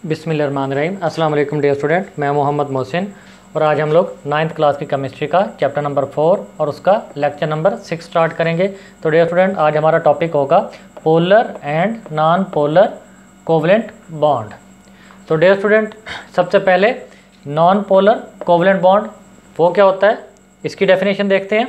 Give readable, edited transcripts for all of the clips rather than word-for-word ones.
बिस्मिल्लाहिर्रहमानिर्रहीम। अस्सलाम वालेकुम डियर स्टूडेंट, मैं मोहम्मद मोहसिन और आज हम लोग 9th क्लास की केमिस्ट्री का चैप्टर नंबर 4 और उसका लेक्चर नंबर 6 स्टार्ट करेंगे। तो डियर स्टूडेंट, आज हमारा टॉपिक होगा polar and non polar covalent bond. तो डियर स्टूडेंट, सबसे पहले नॉन पोलर कोवलेंट बॉन्ड वो क्या होता है, इसकी डेफिनेशन देखते हैं।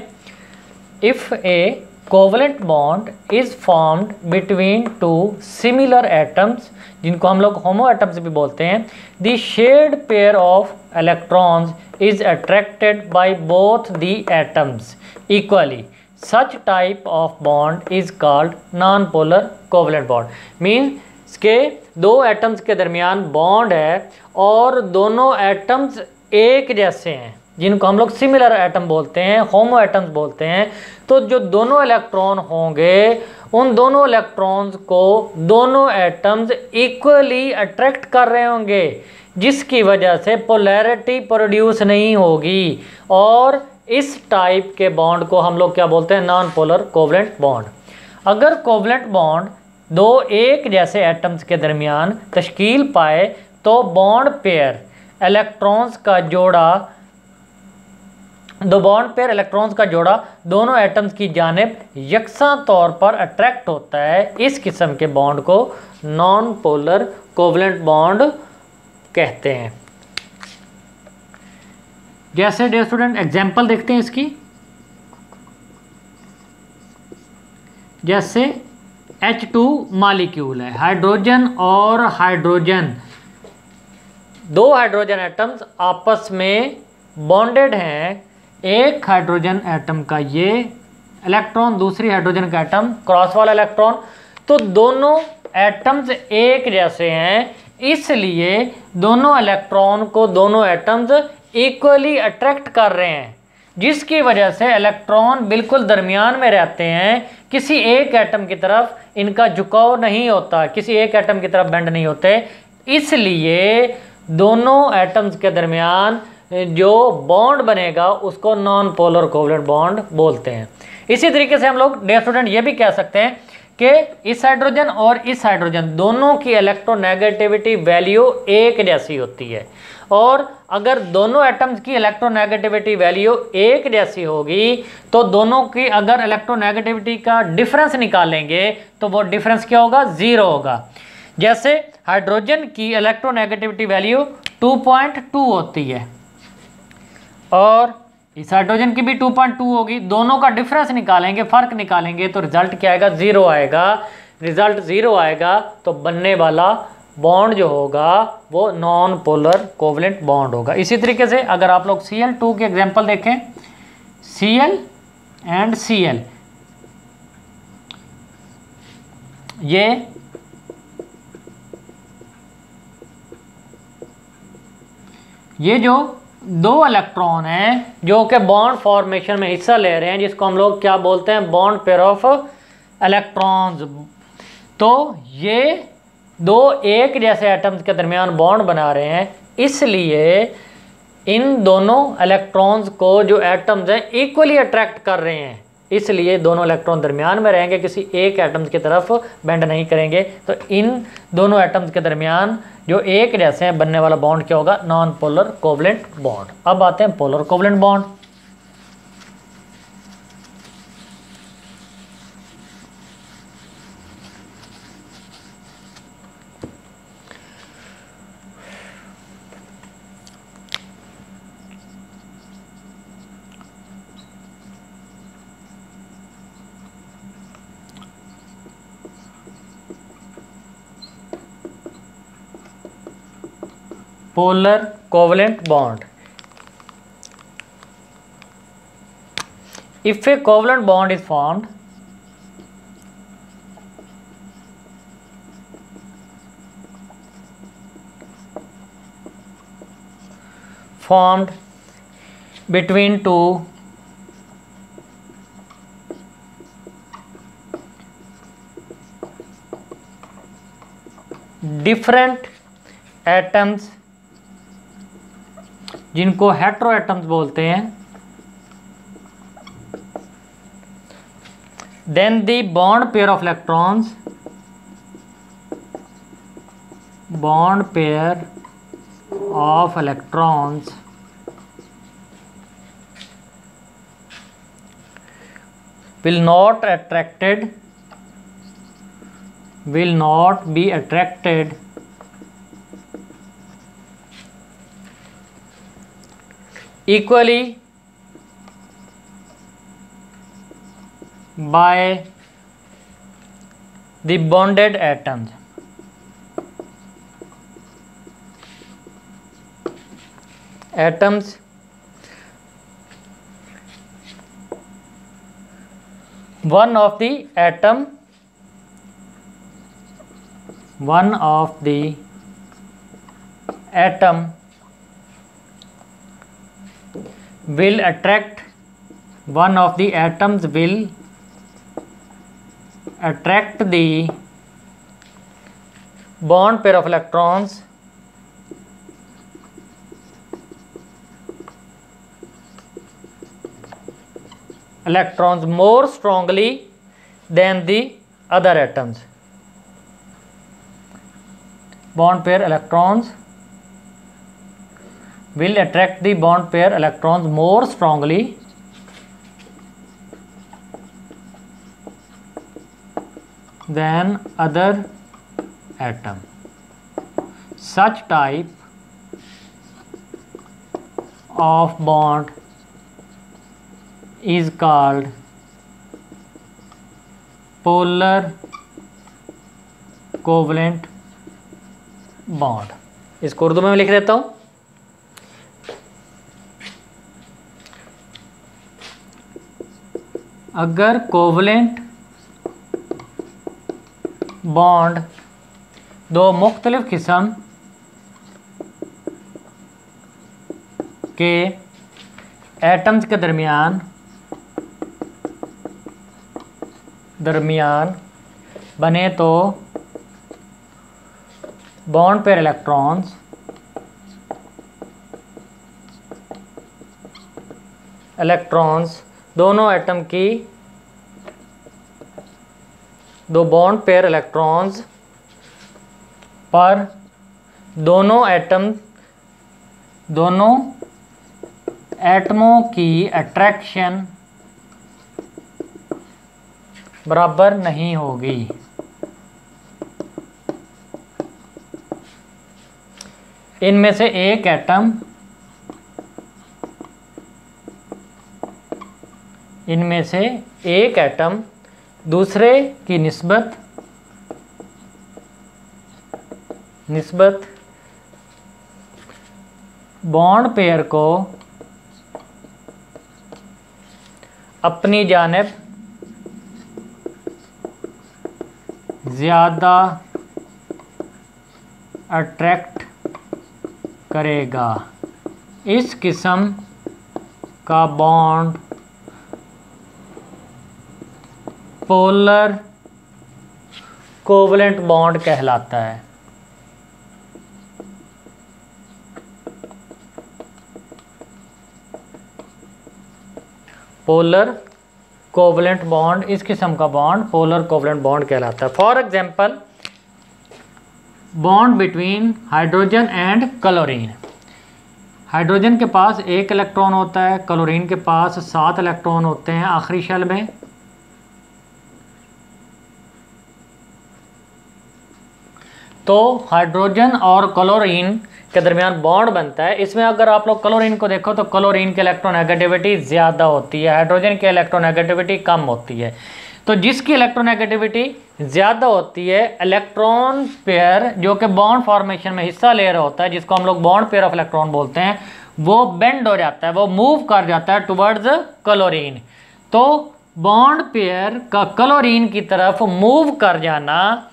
If A covalent bond is formed between two similar atoms, जिनको हम लोग होमो एटम्स भी बोलते हैं, the shared pair of electrons is attracted by both the atoms equally, such type of bond is called non polar covalent bond. Means के दो atoms के दरमियान बॉन्ड है और दोनों एटम्स एक जैसे हैं, जिनको हम लोग सिमिलर एटम बोलते हैं, होमो एटम्स बोलते हैं। तो जो दोनों इलेक्ट्रॉन होंगे उन दोनों इलेक्ट्रॉन्स को दोनों एटम्स इक्वली अट्रैक्ट कर रहे होंगे, जिसकी वजह से पोलैरिटी प्रोड्यूस नहीं होगी। और इस टाइप के बॉन्ड को हम लोग क्या बोलते हैं, नॉन पोलर कोवलेंट बॉन्ड। अगर कोवलेंट बॉन्ड दो एक जैसे एटम्स के दरमियान तश्कील पाए तो बॉन्ड पेयर इलेक्ट्रॉन्स का जोड़ा इलेक्ट्रॉन्स का जोड़ा दोनों एटम्स की जानिब यकसा तौर पर अट्रैक्ट होता है। इस किस्म के बॉन्ड को नॉन पोलर कोवलेंट बॉन्ड कहते हैं। जैसे डियर स्टूडेंट एग्जांपल देखते हैं इसकी। जैसे H2 मॉलिक्यूल है, हाइड्रोजन और हाइड्रोजन, दो हाइड्रोजन एटम्स आपस में बॉन्डेड हैं। एक हाइड्रोजन एटम का ये इलेक्ट्रॉन, दूसरी हाइड्रोजन का एटम क्रॉस वाला इलेक्ट्रॉन, तो दोनों एटम्स एक जैसे हैं, इसलिए दोनों इलेक्ट्रॉन को दोनों एटम्स इक्वली अट्रैक्ट कर रहे हैं, जिसकी वजह से इलेक्ट्रॉन बिल्कुल दरमियान में रहते हैं। किसी एक एटम की तरफ इनका झुकाव नहीं होता, किसी एक एटम की तरफ बेंड नहीं होते, इसलिए दोनों एटम्स के दरमियान जो बॉन्ड बनेगा उसको नॉन पोलर कोवलेंट बॉन्ड बोलते हैं। इसी तरीके से हम लोग डियर स्टूडेंट ये भी कह सकते हैं कि इस हाइड्रोजन और इस हाइड्रोजन दोनों की इलेक्ट्रोनेगेटिविटी वैल्यू एक जैसी होती है, और अगर दोनों एटम्स की इलेक्ट्रोनेगेटिविटी वैल्यू एक जैसी होगी तो दोनों की अगर इलेक्ट्रोनेगेटिविटी का डिफरेंस निकालेंगे तो वो डिफरेंस क्या होगा, 0 होगा। जैसे हाइड्रोजन की इलेक्ट्रोनेगेटिविटी वैल्यू 2.2 होती है और इस हाइड्रोजन की भी 2.2 होगी। दोनों का डिफरेंस निकालेंगे, फ़र्क निकालेंगे तो रिजल्ट क्या आएगा, 0 आएगा। रिजल्ट 0 आएगा तो बनने वाला बॉन्ड जो होगा वो नॉन पोलर कोवलेंट बॉन्ड होगा। इसी तरीके से अगर आप लोग Cl2 के एग्जांपल देखें, Cl एंड Cl, ये जो दो इलेक्ट्रॉन हैं जो कि बॉन्ड फॉर्मेशन में हिस्सा ले रहे हैं, जिसको हम लोग क्या बोलते हैं, बॉन्ड पेयर ऑफ इलेक्ट्रॉन्स। तो ये दो एक जैसे एटम्स के दरमियान बॉन्ड बना रहे हैं, इसलिए इन दोनों इलेक्ट्रॉन्स को जो एटम्स हैं इक्वली अट्रैक्ट कर रहे हैं, इसलिए दोनों इलेक्ट्रॉन दरमियान में रहेंगे, किसी एक एटम्स की तरफ बेंड नहीं करेंगे। तो इन दोनों एटम्स के दरमियान जो एक जैसे हैं बनने वाला बॉन्ड क्या होगा, नॉन पोलर कोवलेंट बॉन्ड। अब आते हैं polar covalent bond. Polar covalent bond. If a covalent bond is formed between two different atoms, जिनको हेटेरो एटम्स बोलते हैं, then the bond pair of electrons bond pair of electrons will not be attracted equally by the bonded atoms. One of the atom will attract the bond pair of electrons more strongly than the other atoms. Bond pair electrons will attract the bond pair electrons more strongly than other atom. Such type of bond is called polar covalent bond. इसको उर्दू में मैं लिख देता हूँ। अगर covalent bond दो मुख्तलिफ किस्म के एटम्स के दरमियान बने तो बॉन्ड पेयर इलेक्ट्रॉन्स दोनों एटम की दो बॉन्ड पेयर इलेक्ट्रॉन्स पर दोनों एटमों की अट्रैक्शन बराबर नहीं होगी। इनमें से एक एटम दूसरे की निस्बत बॉन्ड पेयर को अपनी जानिब ज़्यादा अट्रैक्ट करेगा। इस किस्म का बॉन्ड पोलर कोवलेंट बॉन्ड कहलाता है। पोलर कोवलेंट बॉन्ड, इस किस्म का बॉन्ड पोलर कोवलेंट बॉन्ड कहलाता है। For example, bond between hydrogen and chlorine. Hydrogen के पास 1 इलेक्ट्रॉन होता है, क्लोरीन के पास 7 इलेक्ट्रॉन होते हैं आखिरी शेल में। तो हाइड्रोजन और क्लोरीन के दरमियान बॉन्ड बनता है। इसमें अगर आप लोग क्लोरीन को देखो तो क्लोरीन की इलेक्ट्रोनेगेटिविटी ज़्यादा होती है, हाइड्रोजन की इलेक्ट्रोनेगेटिविटी कम होती है। तो जिसकी इलेक्ट्रोनेगेटिविटी ज़्यादा होती है, इलेक्ट्रॉन पेयर जो कि बॉन्ड फॉर्मेशन में हिस्सा ले रहा होता है, जिसको हम लोग बॉन्ड पेयर ऑफ इलेक्ट्रॉन बोलते हैं, वो बेंड हो जाता है, वो मूव कर जाता है टुवर्ड्स क्लोरीन। तो बॉन्ड पेयर का क्लोरीन की तरफ मूव कर जाना,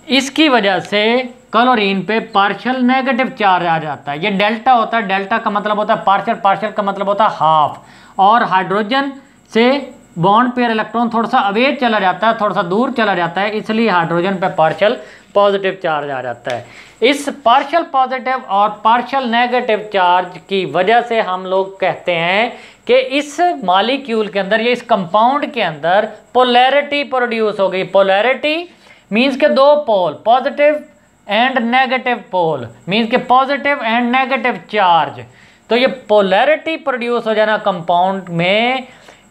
इसकी वजह से क्लोरीन पे पार्शियल नेगेटिव चार्ज आ जाता है। ये डेल्टा होता है, डेल्टा का मतलब होता है पार्शियल, पार्शियल का मतलब होता है हाफ। और हाइड्रोजन से बॉन्ड पेयर इलेक्ट्रॉन थोड़ा सा अवे चला जाता है, थोड़ा सा दूर चला जाता है, इसलिए हाइड्रोजन पे पार्शियल पॉजिटिव चार्ज आ जाता है। इस पार्शियल पॉजिटिव और पार्शियल नेगेटिव चार्ज की वजह से हम लोग कहते हैं कि इस मॉलिक्यूल के अंदर, ये इस कंपाउंड के अंदर पोलैरिटी प्रोड्यूस हो गई। पोलैरिटी मीन्स के दो pole, positive and negative pole, means के पॉजिटिव एंड नेगेटिव चार्ज। तो ये पोलैरिटी प्रोड्यूस हो जाना कंपाउंड में,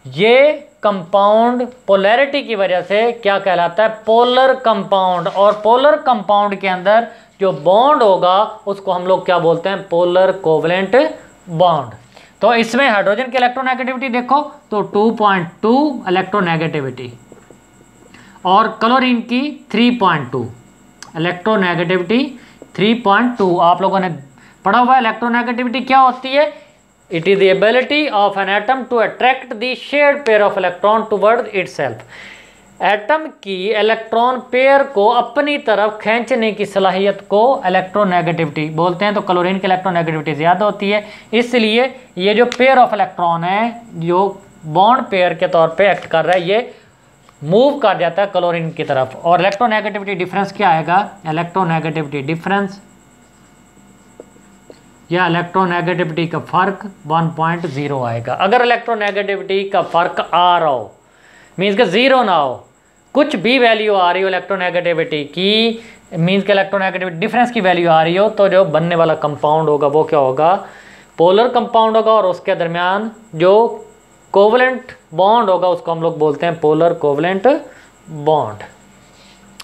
ये कंपाउंड पोलैरिटी की वजह से क्या कहलाता है, पोलर कंपाउंड। और पोलर कंपाउंड के अंदर जो बॉन्ड होगा उसको हम लोग क्या बोलते हैं, पोलर कोवलेंट बॉन्ड। तो इसमें हाइड्रोजन की इलेक्ट्रोनेगेटिविटी देखो तो 2.2 इलेक्ट्रोनेगेटिविटी, और क्लोरीन की 3.2 इलेक्ट्रोनेगेटिविटी 3.2। आप लोगों ने पढ़ा हुआ है इलेक्ट्रोनेगेटिविटी क्या होती है, it is the ability of an atom to attract the shared pair of electron toward itself. Atom की इलेक्ट्रॉन पेयर को अपनी तरफ खींचने की सलाहियत को इलेक्ट्रोनेगेटिविटी बोलते हैं। तो क्लोरीन की इलेक्ट्रोनेगेटिविटी ज़्यादा होती है, इसलिए ये जो पेयर ऑफ इलेक्ट्रॉन है जो बॉन्ड पेयर के तौर पे एक्ट कर रहा है, ये मूव कर जाता है क्लोरीन की तरफ। और इलेक्ट्रोनेगेटिविटी डिफरेंस क्या आएगा, इलेक्ट्रोनेगेटिविटी डिफरेंस या इलेक्ट्रोनेगेटिविटी का फ़र्क 1.0 आएगा। अगर इलेक्ट्रोनेगेटिविटी का फ़र्क आ रहा हो, मीन्स के ज़ीरो ना हो, कुछ भी वैल्यू आ रही हो इलेक्ट्रोनेगेटिविटी की, मीन्स के इलेक्ट्रोनेगेटिविटी डिफरेंस की वैल्यू आ रही हो, तो जो बनने वाला कंपाउंड होगा वो क्या होगा, पोलर कंपाउंड होगा। और उसके दरमियान जो कोवलेंट बॉन्ड होगा उसको हम लोग बोलते हैं पोलर कोवलेंट बॉन्ड।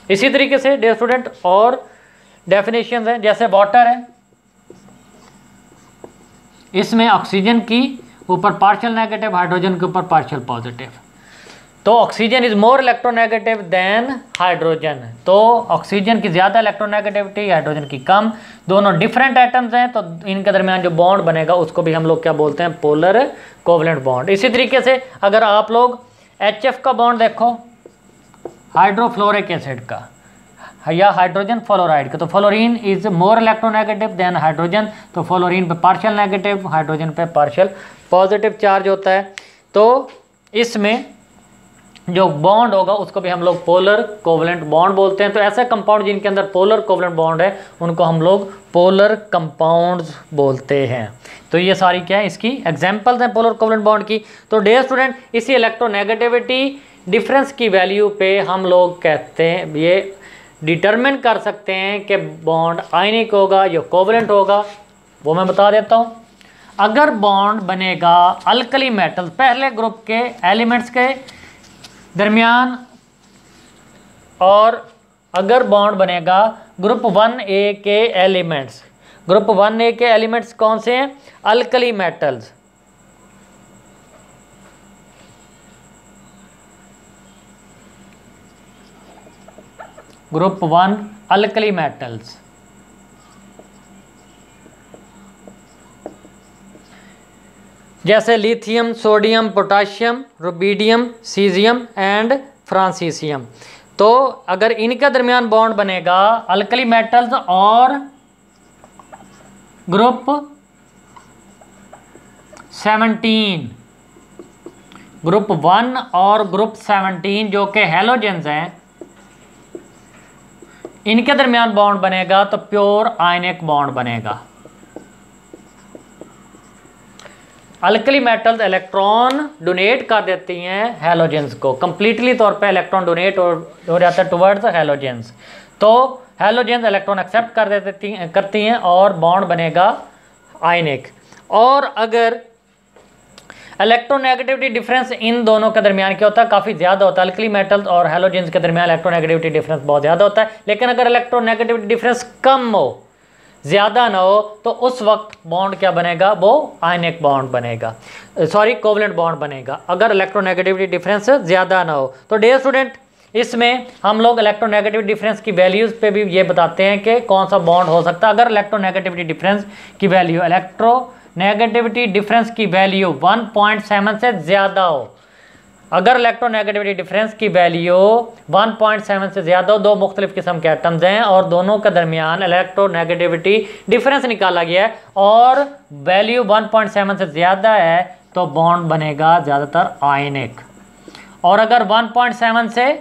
इसी तरीके से डियर स्टूडेंट और डेफिनेशंस हैं, जैसे वाटर है, इसमें ऑक्सीजन की ऊपर पार्शियल नेगेटिव, हाइड्रोजन के ऊपर पार्शियल पॉजिटिव। तो oxygen is more electronegative than hydrogen, तो ऑक्सीजन की ज़्यादा इलेक्ट्रोनेगेटिविटी, हाइड्रोजन की कम। दोनों डिफरेंट एटम्स हैं, तो इनके दरमियान जो बॉन्ड बनेगा उसको भी हम लोग क्या बोलते हैं, पोलर कोवलेंट बॉन्ड। इसी तरीके से अगर आप लोग HF का बॉन्ड देखो हाइड्रोफ्लोरिक एसिड का या हाइड्रोजन फ्लोराइड का, तो fluorine is more electronegative than hydrogen, तो फ्लोरीन पे पार्शियल नेगेटिव, हाइड्रोजन पे पार्शियल पॉजिटिव चार्ज होता है। तो इसमें जो बॉन्ड होगा उसको भी हम लोग पोलर कोवलेंट बॉन्ड बोलते हैं। तो ऐसे कंपाउंड जिनके अंदर पोलर कोवलेंट बॉन्ड है उनको हम लोग पोलर कंपाउंड्स बोलते हैं। तो ये सारी क्या है, इसकी एग्जांपल्स हैं पोलर कोवलेंट बॉन्ड की। तो डियर स्टूडेंट, इसी इलेक्ट्रोनेगेटिविटी डिफरेंस की वैल्यू पे हम लोग कहते हैं, ये डिटरमिन कर सकते हैं कि बॉन्ड आयनिक होगा या कोवलेंट होगा। वो मैं बता देता हूँ। अगर बॉन्ड बनेगा अल्कली मेटल, पहले ग्रुप के एलिमेंट्स के दरमियान, और अगर बॉन्ड बनेगा ग्रुप 1A के एलिमेंट्स, ग्रुप 1A के एलिमेंट्स कौन से हैं, alkali metals. Group 1 alkali metals, जैसे lithium, sodium, potassium, rubidium, caesium and francium. तो अगर इनके दरमियान बॉन्ड बनेगा अल्कली मेटल्स और ग्रुप 17, ग्रुप 1 और ग्रुप 17 जो कि हैलोजेंस हैं, इनके दरमियान बॉन्ड बनेगा तो प्योर आयनिक बॉन्ड बनेगा। अल्कली मेटल्स इलेक्ट्रॉन डोनेट कर देती हैं हैलोजेंस को, कंप्लीटली तौर पे इलेक्ट्रॉन डोनेट हो जाता है टुवर्ड्स हैलोजेंस। तो हैलोजेंस इलेक्ट्रॉन एक्सेप्ट कर करती हैं और बॉन्ड बनेगा आयनिक। और अगर इलेक्ट्रोनेगेटिविटी डिफरेंस इन दोनों के दरमियान क्या होता है, काफ़ी ज़्यादा होता है। अल्कली मेटल्स और हैलोजेंस के दरमियान इलेक्ट्रोनेगेटिविटी डिफरेंस बहुत ज़्यादा होता है। लेकिन अगर इलेक्ट्रोनेगेटिविटी डिफरेंस कम हो, ज़्यादा ना हो, तो उस वक्त बॉन्ड क्या बनेगा, वो आयनिक बॉन्ड बनेगा, सॉरी कोवलेंट बॉन्ड बनेगा, अगर इलेक्ट्रोनेगेटिविटी डिफरेंस ज़्यादा ना हो। तो डियर स्टूडेंट, इसमें हम लोग इलेक्ट्रोनेगेटिविटी डिफरेंस की वैल्यूज़ पे भी ये बताते हैं कि कौन सा बॉन्ड हो सकता है। अगर इलेक्ट्रोनेगेटिविटी डिफरेंस की वैल्यू, इलेक्ट्रोनेगेटिविटी डिफरेंस की वैल्यू 1.7 से ज़्यादा हो, अगर इलेक्ट्रोनेगेटिविटी डिफरेंस की वैल्यू 1.7 से ज़्यादा हो, दो मुख्तलिफ किस्म के एटम्स हैं और दोनों के दरमियान इलेक्ट्रोनेगेटिविटी डिफरेंस निकाला गया है और वैल्यू 1.7 से ज़्यादा है, तो बॉन्ड बनेगा ज़्यादातर आयनिक। और अगर 1.7 से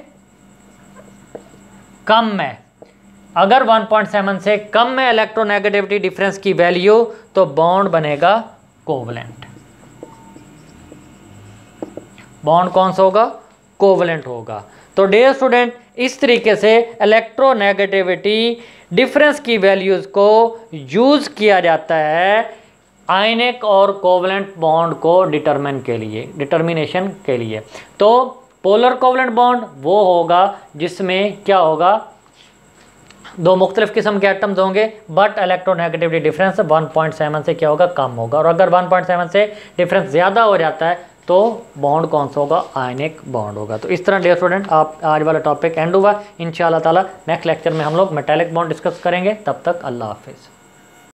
कम है, अगर 1.7 से कम है इलेक्ट्रोनेगेटिविटी डिफरेंस की वैल्यू, तो बॉन्ड बनेगा कोवलेंट। बॉन्ड कौन सा होगा, कोवलेंट होगा। तो डियर स्टूडेंट, इस तरीके से इलेक्ट्रोनेगेटिविटी डिफरेंस की वैल्यूज़ को यूज़ किया जाता है आयनिक और कोवलेंट बॉन्ड को डिटर्मिनेशन के लिए। तो पोलर कोवलेंट बॉन्ड वो होगा जिसमें क्या होगा, दो मुख्तलिफ किस्म के एटम्स होंगे बट इलेक्ट्रोनेगेटिविटी डिफरेंस 1.7 से क्या होगा, कम होगा। और अगर 1.7 से डिफरेंस ज़्यादा हो जाता है तो बॉन्ड कौन सा होगा, आयनिक बॉन्ड होगा। तो इस तरह डियर स्टूडेंट आप आज वाला टॉपिक एंड हुआ। इंशाअल्लाह ताला नेक्स्ट लेक्चर में हम लोग मेटालिक बॉन्ड डिस्कस करेंगे। तब तक अल्लाह हाफिज़।